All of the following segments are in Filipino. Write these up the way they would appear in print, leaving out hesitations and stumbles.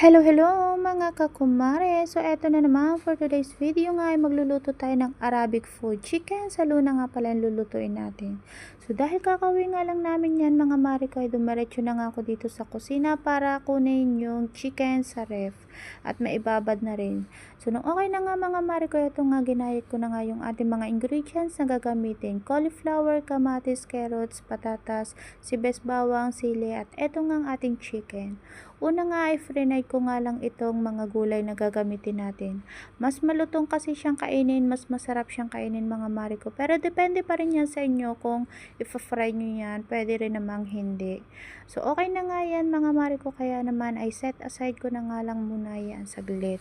Hello mga kakumare! So eto na naman for today's video nga ay magluluto tayo ng Arabic food. Chicken sa luna nga pala yung lulutuin natin. So dahil kakawin nga lang namin yan mga mare ko ay dumiretso na nga ako dito sa kusina para kunin yung chicken sa ref at maibabad na rin. So nung okay na nga mga mare ko, ito nga ginayat ko na nga yung ating mga ingredients na gagamitin. Cauliflower, kamatis, carrots, patatas, sibes, bawang, sili at eto nga ang ating chicken. Una nga ay frenay ko nga lang itong mga gulay na gagamitin natin. Mas malutong kasi siyang kainin, mas masarap siyang kainin mga mare ko. Pero depende pa rin yan sa inyo kung ipa-fry nyo yan, pwede rin namang hindi. So okay na nga yan mga mare ko, kaya naman ay set aside ko na nga lang muna yan saglit.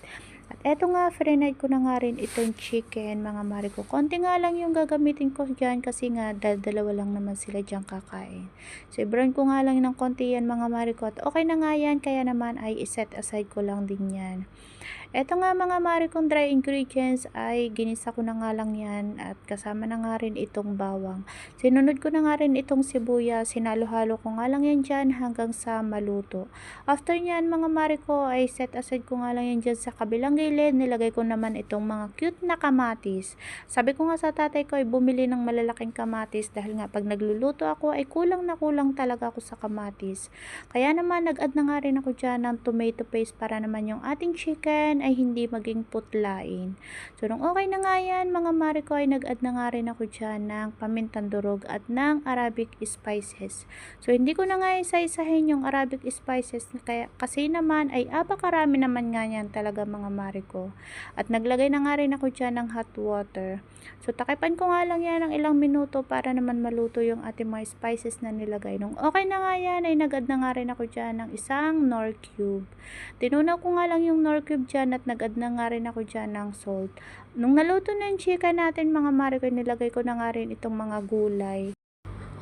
At eto nga, frenay ko na nga rin itong chicken mga mare ko. Konti nga lang yung gagamitin ko dyan kasi nga dalawa lang naman sila dyan kakain. So i-brown ko nga lang ng konti yan mga mare ko at okay na nga yan, kaya naman ay iset aside ko lang din yan. Eto nga mga mare kong dry ingredients ay ginisa ko na nga lang yan at kasama na nga rin itong bawang. Sinunod ko na nga rin itong sibuyas, sinalo-halo ko nga lang yan dyan hanggang sa maluto. After nyan mga mare ko ay set aside ko nga lang yan dyan sa kabilang gilid. Nilagay ko naman itong mga cute na kamatis. Sabi ko nga sa tatay ko ay bumili ng malalaking kamatis dahil nga pag nagluluto ako ay kulang na kulang talaga ako sa kamatis. Kaya naman nag-add na nga rin ako dyan ng tomato paste para naman yung ating chicken ay hindi maging putlain. So nung okay na nga yan mga mare ko ay nag-add na nga rin ako dyan ng pamintang durog at ng Arabic spices. So hindi ko na nga isa-isahin yung Arabic spices kasi naman ay apakarami naman nga yan talaga mga mare ko. At naglagay na nga rin ako dyan ng hot water. So takipan ko nga lang yan ng ilang minuto para naman maluto yung ating mga spices na nilagay. Nung okay na nga yan ay nag-add na nga rin ako dyan ng isang Knorr cube. Tinunaw ko nga lang yung Knorr cube dyan at nag-add na nga rin ako dyan ng salt. Nung naluto na yung chicken natin mga mare ko, nilagay ko na nga rin itong mga gulay.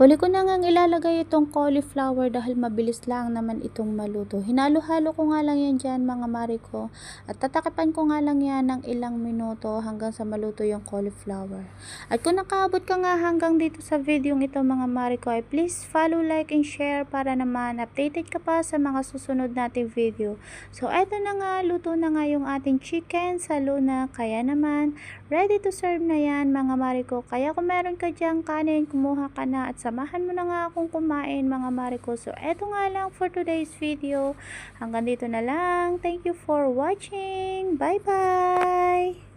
Huli ko na nga ilalagay itong cauliflower dahil mabilis lang naman itong maluto. Hinalo-halo ko nga lang yan dyan mga mare ko at tatakipan ko nga lang yan ng ilang minuto hanggang sa maluto yung cauliflower. At kung nakaabot ka nga hanggang dito sa video ito mga mare ko ay please follow, like, and share para naman updated ka pa sa mga susunod nating video. So eto na nga, luto na nga yung ating chicken sa luna, kaya naman ready to serve na yan mga mare ko. Kaya kung meron ka dyang kanin, kumuha ka na at samahan mo na nga akong kumain mga mare ko. So eto nga lang for today's video. Hanggang dito na lang. Thank you for watching. Bye bye!